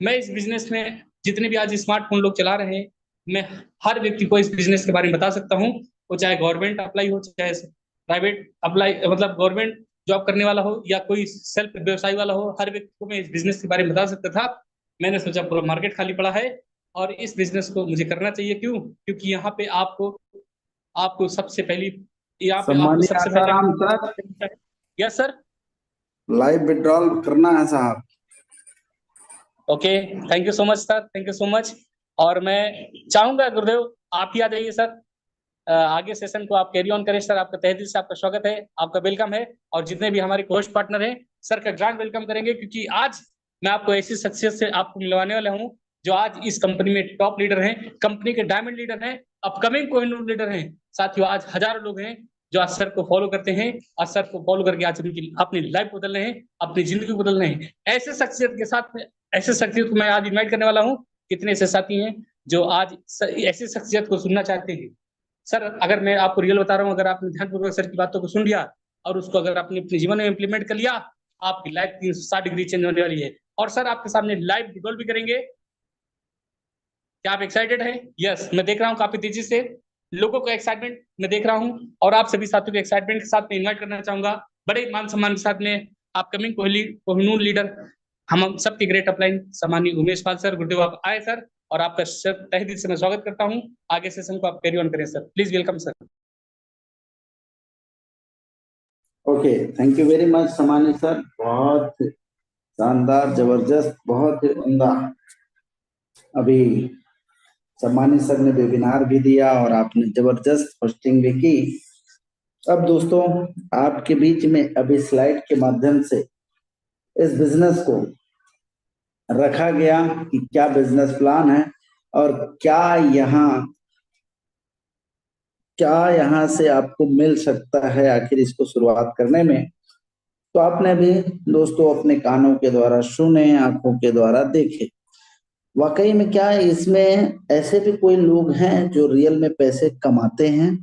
मैं इस बिजनेस में जितने भी आज स्मार्टफोन लोग चला रहे हैं, मैं हर व्यक्ति को इस बिजनेस के बारे में बता सकता हूँ। वो चाहे गवर्नमेंट अप्लाई हो, चाहे प्राइवेट अप्लाई, मतलब गवर्नमेंट जॉब करने वाला हो या कोई सेल्फ व्यवसाय वाला हो, हर व्यक्ति को मैं इस बिजनेस के बारे में बता सकता था। मैंने सोचा पूरा मार्केट खाली पड़ा है, और इस बिजनेस को मुझे करना चाहिए। क्यों? क्योंकि यहाँ पे आपको आपको सबसे पहली यहाँ पे आपको सम्मानित सबसे पहले Asaram sir, yes sir. Live withdrawal करना है साहब। Okay, thank you so much sir, thank you so much. और मैं चाहूंगा गुरुदेव आप ही आ जाइए सर, आगे सेशन को आप कैरी ऑन करें सर। आपका तहे दिल से आपका स्वागत है, आपका वेलकम है। और जितने भी हमारे होस्ट पार्टनर हैं सर का ग्रैंड वेलकम करेंगे, क्योंकि आज मैं आपको ऐसी शख्सियत से आपको मिलवाने वाला हूँ जो आज इस कंपनी में टॉप लीडर हैं, कंपनी के डायमंड लीडर हैं, अपकमिंग कोहिनूर लीडर हैं। साथियों, आज हजारों लोग हैं जो आज सर को फॉलो करते हैं और सर को फॉलो करके आज उनकी अपनी लाइफ बदल रहे हैं, अपनी जिंदगी बदल रहे हैं। ऐसे शख्सियत के साथ में ऐसे शख्सियत को मैं आज इन्वाइट करने वाला हूँ। कितने ऐसे साथी हैं जो आज ऐसी शख्सियत को सुनना चाहते हैं। सर, अगर मैं आपको रियल बता रहा हूँ, अगर आपने ध्यानपूर्वक सर की बातों को सुन लिया और उसको अगर आपने अपने जीवन में इंप्लीमेंट कर लिया, आपकी लाइफ 360 डिग्री चेंज होने वाली है। और सर आपके सामने लाइव डिडोल भी करेंगे। क्या आप एक्साइटेड हैं? यस, मैं देख रहा हूँ काफी तेजी से लोगों को एक्साइटमेंट मैं देख रहा हूँ, और आप सभी साथियों को एक्साइटमेंट के साथ में इन्वाइट करना चाहूंगा। बड़े मान सम्मान के साथ में अपकमिंग कोहिनूर लीडर, हम सबके ग्रेट अपलाइन सम्मानीय उमेश पाल सर। गुरुदेव आप आए सर, और आपका तहे दिल से मैं स्वागत करता हूँ। आगे सेशन को आप कैरी ऑन करें sir, please welcome sir. Okay, thank you very much सम्मानित सर, बहुत शानदार, जबरदस्त, बहुत ही उम्दा। अभी सम्मानित सर ने वेबिनार भी दिया और आपने जबरदस्त होस्टिंग भी की। अब दोस्तों आपके बीच में अभी स्लाइड के माध्यम से इस बिजनेस को रखा गया कि क्या बिजनेस प्लान है और क्या यहाँ से आपको मिल सकता है आखिर इसको शुरुआत करने में। तो आपने भी दोस्तों अपने कानों के द्वारा सुने, आंखों के द्वारा देखे। वाकई में क्या इसमें ऐसे भी कोई लोग हैं जो रियल में पैसे कमाते हैं?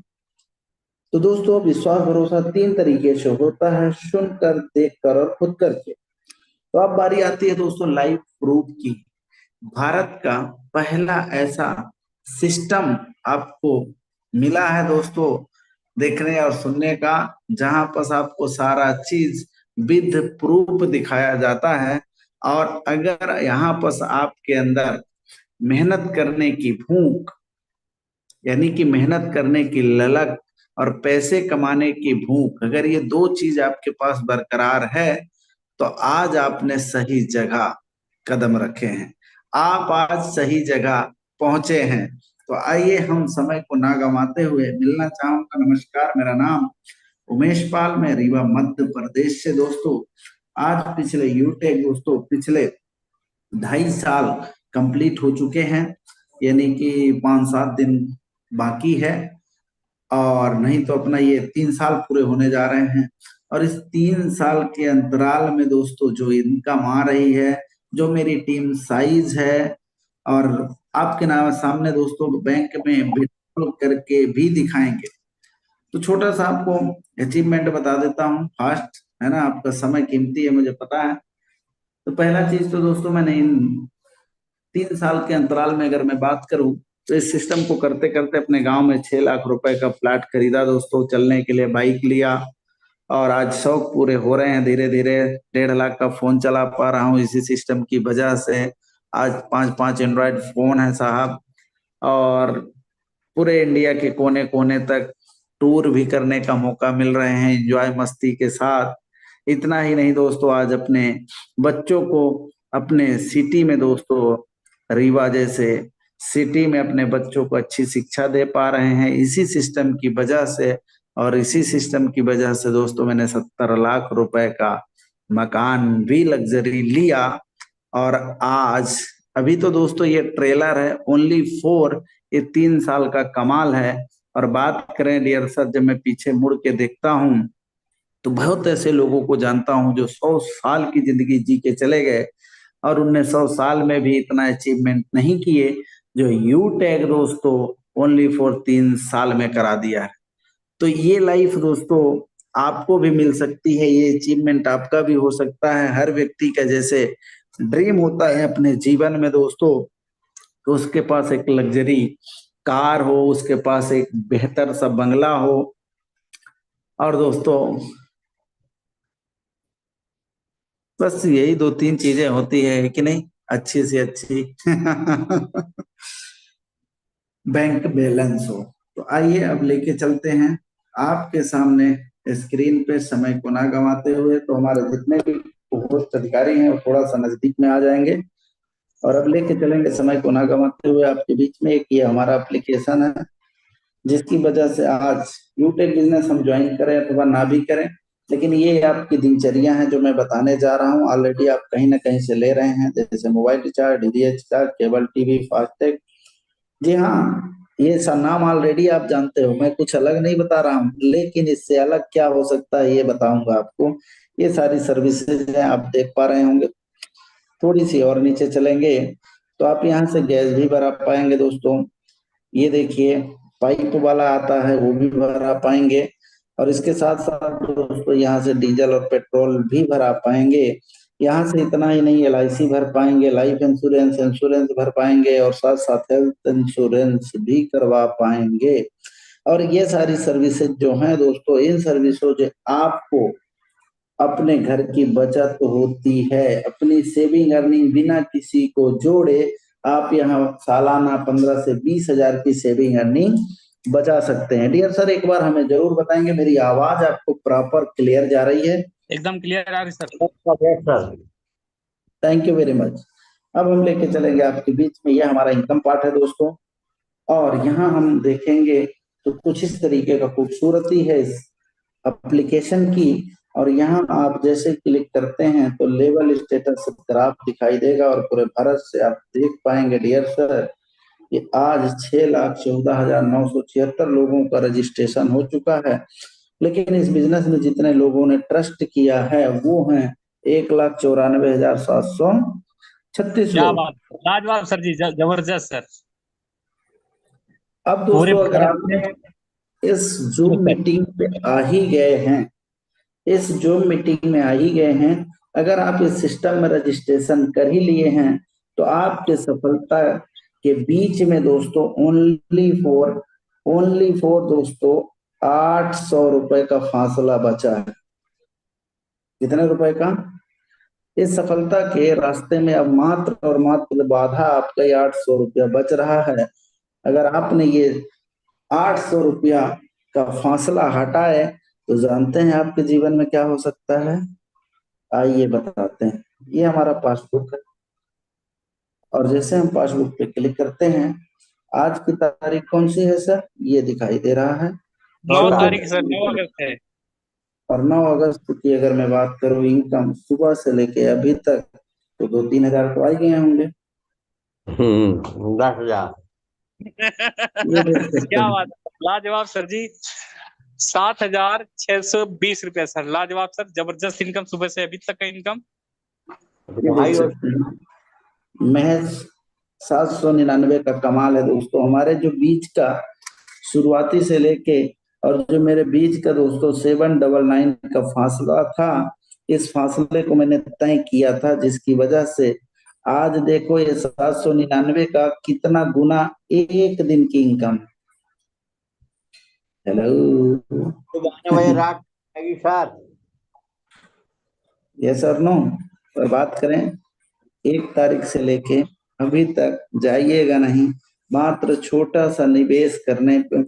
तो दोस्तों विश्वास भरोसा तीन तरीके से होता है, सुनकर, देखकर और खुद करके। तो अब बारी आती है दोस्तों लाइव प्रूफ की। भारत का पहला ऐसा सिस्टम आपको मिला है दोस्तों देखने और सुनने का, जहां पर आपको सारा चीज विद प्रूफ दिखाया जाता है। और अगर यहाँ पर आपके अंदर मेहनत करने की भूख, यानी कि मेहनत करने की ललक और पैसे कमाने की भूख, अगर ये दो चीज आपके पास बरकरार है तो आज आपने सही जगह कदम रखे हैं, आप आज सही जगह पहुंचे हैं। तो आइए हम समय को ना गंवाते हुए मिलना चाहूंगा। नमस्कार, मेरा नाम उमेश पाल, मैं रीवा मध्य प्रदेश से दोस्तों आज पिछले यूटेक दोस्तों पिछले 2.5 साल कंप्लीट हो चुके हैं, यानी कि 5-7 दिन बाकी है, और नहीं तो अपना ये 3 साल पूरे होने जा रहे हैं। और इस 3 साल के अंतराल में दोस्तों जो इनकम आ रही है, जो मेरी टीम साइज है, और आपके नाम सामने दोस्तों बैंक में विड्रॉल करके भी दिखाएंगे। तो छोटा सा आपको अचीवमेंट बता देता हूँ फास्ट, है ना, आपका समय कीमती है मुझे पता है। तो पहला चीज तो दोस्तों मैंने इन 3 साल के अंतराल में अगर मैं बात करूं तो इस सिस्टम को करते करते अपने गांव में 6 लाख रुपए का फ्लैट खरीदा दोस्तों, चलने के लिए बाइक लिया, और आज शौक पूरे हो रहे हैं धीरे धीरे। 1.5 लाख का फोन चला पा रहा हूँ इसी सिस्टम की वजह से। आज 5-5 एंड्रॉयड फोन है साहब, और पूरे इंडिया के कोने कोने तक टूर भी करने का मौका मिल रहे हैं एंजॉय मस्ती के साथ। इतना ही नहीं दोस्तों, आज अपने बच्चों को अपने सिटी में दोस्तों, रीवा जैसे सिटी में अपने बच्चों को अच्छी शिक्षा दे पा रहे हैं इसी सिस्टम की वजह से। और इसी सिस्टम की वजह से दोस्तों मैंने 70 लाख रुपए का मकान भी लग्जरी लिया। और आज अभी तो दोस्तों ये ट्रेलर है ओनली फॉर, ये 3 साल का कमाल है। और बात करें डियर सर, जब मैं पीछे मुड़ के देखता हूं तो बहुत ऐसे लोगों को जानता हूं जो 100 साल की जिंदगी जी के चले गए और उनने 100 साल में भी इतना अचीवमेंट नहीं किए जो यू टैग दोस्तों ओनली फॉर 3 साल में करा दिया है। तो ये लाइफ दोस्तों आपको भी मिल सकती है, ये अचीवमेंट आपका भी हो सकता है। हर व्यक्ति का जैसे ड्रीम होता है अपने जीवन में दोस्तों, तो उसके पास एक लग्जरी कार हो, उसके पास एक बेहतर सा बंगला हो, और दोस्तों बस यही 2-3 चीजें होती है कि नहीं, अच्छी से अच्छी बैंक बैलेंस हो। तो आइए अब लेके चलते हैं आपके सामने स्क्रीन पे, समय को ना गंवाते हुए। तो हमारे जितने भी उपभोक्ता अधिकारी हैं वो थोड़ा सा नजदीक में आ जाएंगे और अब लेके चलेंगे समय को ना गंवाते हुए आपके बीच में। एक ये हमारा एप्लीकेशन है जिसकी वजह से आज यूटेक बिजनेस हम ज्वाइन करें अथवा ना भी करें, लेकिन ये आपकी दिनचर्या है जो मैं बताने जा रहा हूँ। ऑलरेडी आप कहीं ना कहीं से ले रहे हैं, जैसे मोबाइल रिचार्ज, डीटीएच का, केबल टीवी, फास्टैग। जी हाँ, ये सब नाम ऑलरेडी आप जानते हो, मैं कुछ अलग नहीं बता रहा हूँ, लेकिन इससे अलग क्या हो सकता है ये बताऊंगा आपको। ये सारी सर्विसेज हैं, आप देख पा रहे होंगे। थोड़ी सी और नीचे चलेंगे तो आप यहाँ से गैस भी भरा पाएंगे दोस्तों। ये देखिए पाइप वाला आता है, वो भी भरा पाएंगे। और इसके साथ साथ दोस्तों यहाँ से डीजल और पेट्रोल भी भरा पाएंगे। यहाँ से इतना ही नहीं, एलआईसी भर पाएंगे, लाइफ इंश्योरेंस, इंश्योरेंस भर पाएंगे और साथ साथ हेल्थ इंश्योरेंस भी करवा पाएंगे। और ये सारी सर्विसेज जो हैं दोस्तों, इन सर्विसों से आपको अपने घर की बचत होती है, अपनी सेविंग अर्निंग बिना किसी को जोड़े आप यहाँ सालाना 15 से 20 हजार की सेविंग अर्निंग बचा सकते हैं। डियर सर, एक बार हमें जरूर बताएंगे, मेरी आवाज आपको प्रॉपर क्लियर जा रही है? एकदम क्लियर आ रही sir. Thank you very much. अब हम लेके चलेंगे आपके बीच में, यह हमारा इनकम पार्ट है दोस्तों। और यहाँ हम देखेंगे तो कुछ इस तरीके का खूबसूरती है इस एप्लीकेशन की। और यहाँ आप जैसे क्लिक करते हैं तो लेवल स्टेटस ग्राफ दिखाई देगा और पूरे भारत से आप देख पाएंगे डियर सर कि आज 6,14,976 लोगों का रजिस्ट्रेशन हो चुका है। लेकिन इस बिजनेस में जितने लोगों ने ट्रस्ट किया है वो हैं 1,94,736 क्या लोग। बात, लाजवाब सर जी, जबरदस्त सर। अब पूरे दोस्तों अगर भारत आप में। इस जूम सर, मीटिंग पे आ ही गए हैं, इस जूम मीटिंग में आ ही गए हैं, अगर आप इस सिस्टम में रजिस्ट्रेशन कर ही लिए हैं तो आपके सफलता के बीच में दोस्तों ओनली फॉर दोस्तों 800 रुपए का फासला बचा है। कितने रुपए का? इस सफलता के रास्ते में अब मात्र और मात्र बाधा आपका ये 800 रुपया बच रहा है। अगर आपने ये 800 रुपया का फासला हटाए तो जानते हैं आपके जीवन में क्या हो सकता है? आइए बताते हैं। ये हमारा पासबुक है और जैसे हम पासबुक पे क्लिक करते हैं, आज की तारीख कौन सी है सर? ये दिखाई दे रहा है 9 9 तारीख सर, 9 अगस्त है। और 9 अगस्त की अगर मैं बात करूं, इनकम सुबह से लेके अभी तक तो 2-3 हजार तो आ ही गए होंगे। 10,000। ये देख सकते क्या हैं। बात है, लाजवाब सर जी। 7,620 रुपया सर, लाजवाब सर, जबरदस्त इनकम, सुबह से अभी तक का इनकम। ये देख सकते हैं, महज 799 का कमाल है दोस्तों। हमारे जो बीच का शुरुआती से लेके और जो मेरे बीच का दोस्तों 799 का फासला था, इस फासले को मैंने तय किया था, जिसकी वजह से आज देखो ये 799 का कितना गुना एक दिन की इनकम। हेलो। 12 बजे रात आएगी सर। यस और नो। पर बात करें 1 तारीख से लेके अभी तक, जाइएगा नहीं, मात्र छोटा सा निवेश करने पे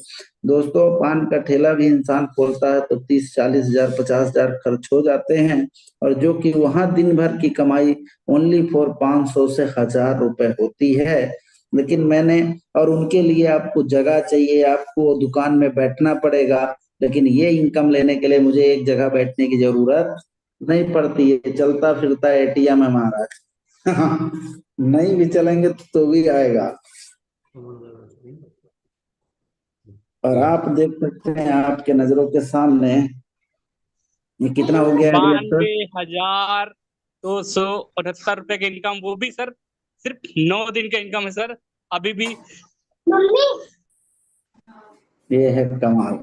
दोस्तों, पान का ठेला भी इंसान खोलता है तो 30-40 हजार 50 हजार खर्च हो जाते हैं, और जो कि वहां दिन भर की कमाई ओनली फॉर 500 से 1000 रुपए होती है। लेकिन मैंने, और उनके लिए आपको जगह चाहिए, आपको दुकान में बैठना पड़ेगा, लेकिन ये इनकम लेने के लिए मुझे एक जगह बैठने की जरूरत नहीं पड़ती है। चलता फिरता एटीएम है महाराज। नहीं भी चलेंगे तो भी आएगा। और आप देख सकते हैं आपके नजरों के सामने ये कितना हो गया है सर? 92,269 रुपए का इनकम, वो भी सर सिर्फ 9 दिन का इनकम है सर, अभी भी। ये है कमाल।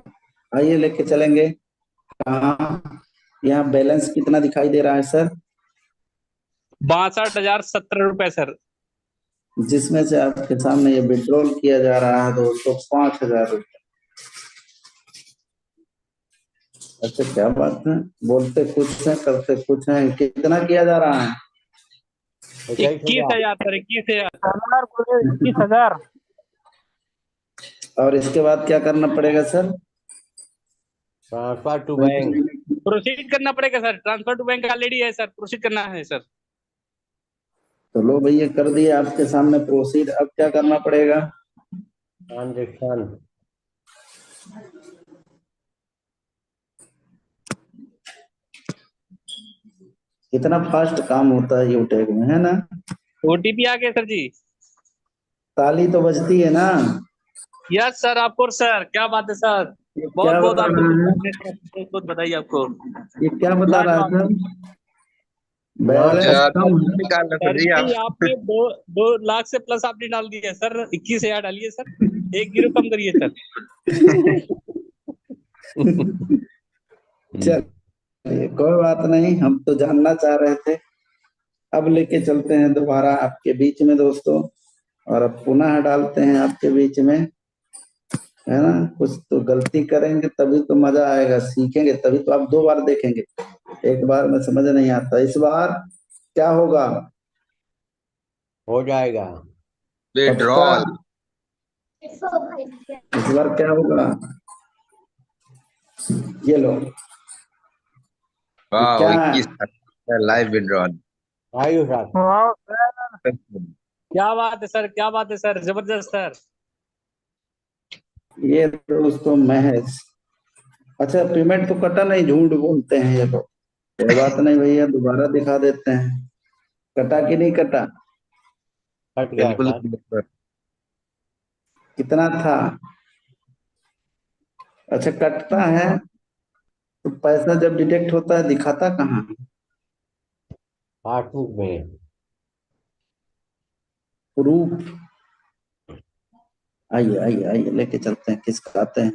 आइए लेके चलेंगे कहाँ। यहाँ बैलेंस कितना दिखाई दे रहा है सर? 62,017 रुपए सर। जिसमें से आपके सामने ये विड्रॉल किया जा रहा है दोस्तों 5,000 रुपये। अच्छा क्या बात है, बोलते कुछ है करते कुछ है। कितना किया जा रहा है? 21,000 सर, 21,000। 21,000। और इसके बाद क्या करना पड़ेगा sir? Transfer to bank. Proceed करना पड़ेगा sir, transfer to bank already है सर, प्रोसीड करना है सर। तो लो भैया कर दिया आपके सामने प्रोसीड। अब क्या करना पड़ेगा? ट्रांजेक्शन। कितना फास्ट काम होता है यूटेक में, है ना? ओटीपी आ गया सर जी। ताली तो बजती है ना? यस सर, आपको सर क्या बात है सर, ये बहुत क्या बहुत बता आपको रहा है? बहुत बहुत बधाई आपको। ये क्या बता रहा है लाजवाब सर? नॉट बैलेंस सर, कम। निकाल रहा सर जी जी, आप। आपने दो लाख से प्लस आपने डाल दिया सर, 21,000 डालिए सर, 1 जीरो कम करिए सर। चलिए कोई बात नहीं, हम तो जानना चाह रहे थे। अब लेके चलते हैं दोबारा आपके बीच में दोस्तों, और अब पुनः डालते हैं आपके बीच में, है ना? कुछ तो गलती करेंगे तभी तो मजा आएगा, सीखेंगे तभी तो। आप 2 बार देखेंगे, एक बार में समझ नहीं आता। इस बार क्या होगा? हो जाएगा। पक्का? विड्रॉल। इस बार क्या होगा? ये लो, ये वाह, क्या है? 21 लाइव विड्रॉल। आयु सर। वाह सर, क्या बात है सर, क्या बात है सर, जबरदस्त सर। ये दोस्तों महेश। अच्छा पेमेंट तो कटा नहीं, झूठ बोलते हैं ये लोग। कोई बात नहीं भैया, दोबारा दिखा देते हैं। कटा कि नहीं कटा? कट गया बिल्कुल सर। सर। कितना था? अच्छा कटता है तो पैसा जब डिटेक्ट होता है दिखाता कहाँ है? पासबुक में। प्रूफ। आइए आइए आइए, लेके चलते हैं, किसका आते हैं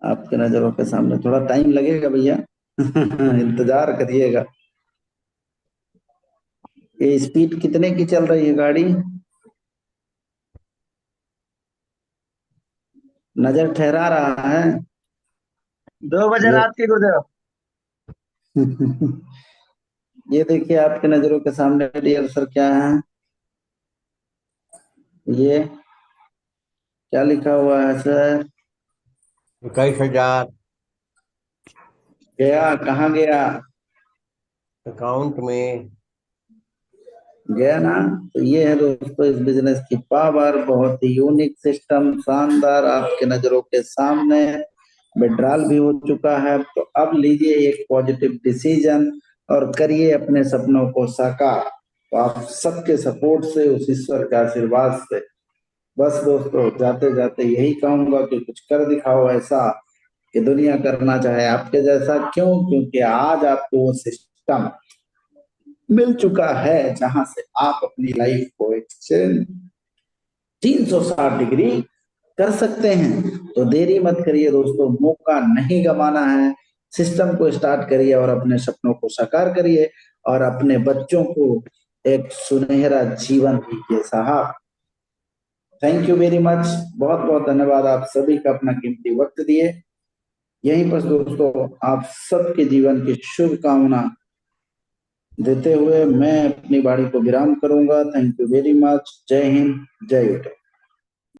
आपके नजरों के सामने। थोड़ा टाइम लगेगा भैया, इंतजार करिएगा। ये स्पीड कितने की चल रही है गाड़ी? नजर ठहरा रहा है? 2 बजे ये रात के गुरुदेव। ये देखिए आपके नजरों के सामने डियर सर क्या है? ये क्या लिखा हुआ है सर? 21,000 गया कहाँ गया? अकाउंट में। गया ना? तो ये है दोस्तों इस बिजनेस की पावर, बहुत ही यूनिक सिस्टम, शानदार आपके नजरों के सामने। विड्रॉल भी हो चुका है, तो अब लीजिए एक पॉजिटिव डिसीजन और करिए अपने सपनों को साकार। तो आप सबके सपोर्ट से, उस ईश्वर के आशीर्वाद से, बस दोस्तों जाते जाते यही कहूंगा कि कुछ कर दिखाओ ऐसा कि दुनिया करना चाहे आपके जैसा। क्यों? क्योंकि आज आपको वो सिस्टम मिल चुका है जहां से आप अपनी लाइफ को एक्सचेंज 360 डिग्री कर सकते हैं। तो देरी मत करिए दोस्तों, मौका नहीं गंवाना है। सिस्टम को स्टार्ट करिए और अपने सपनों को साकार करिए, और अपने बच्चों को एक सुनहरा जीवन दीजिए साहब। थैंक यू वेरी मच, बहुत बहुत धन्यवाद आप सभी का अपना कीमती वक्त दिए। यहीं पर दोस्तों आप सबके जीवन की शुभकामना देते हुए मैं अपनी वाणी को विराम करूंगा। Thank you very much. जय हिंद, जय यूट्यूब।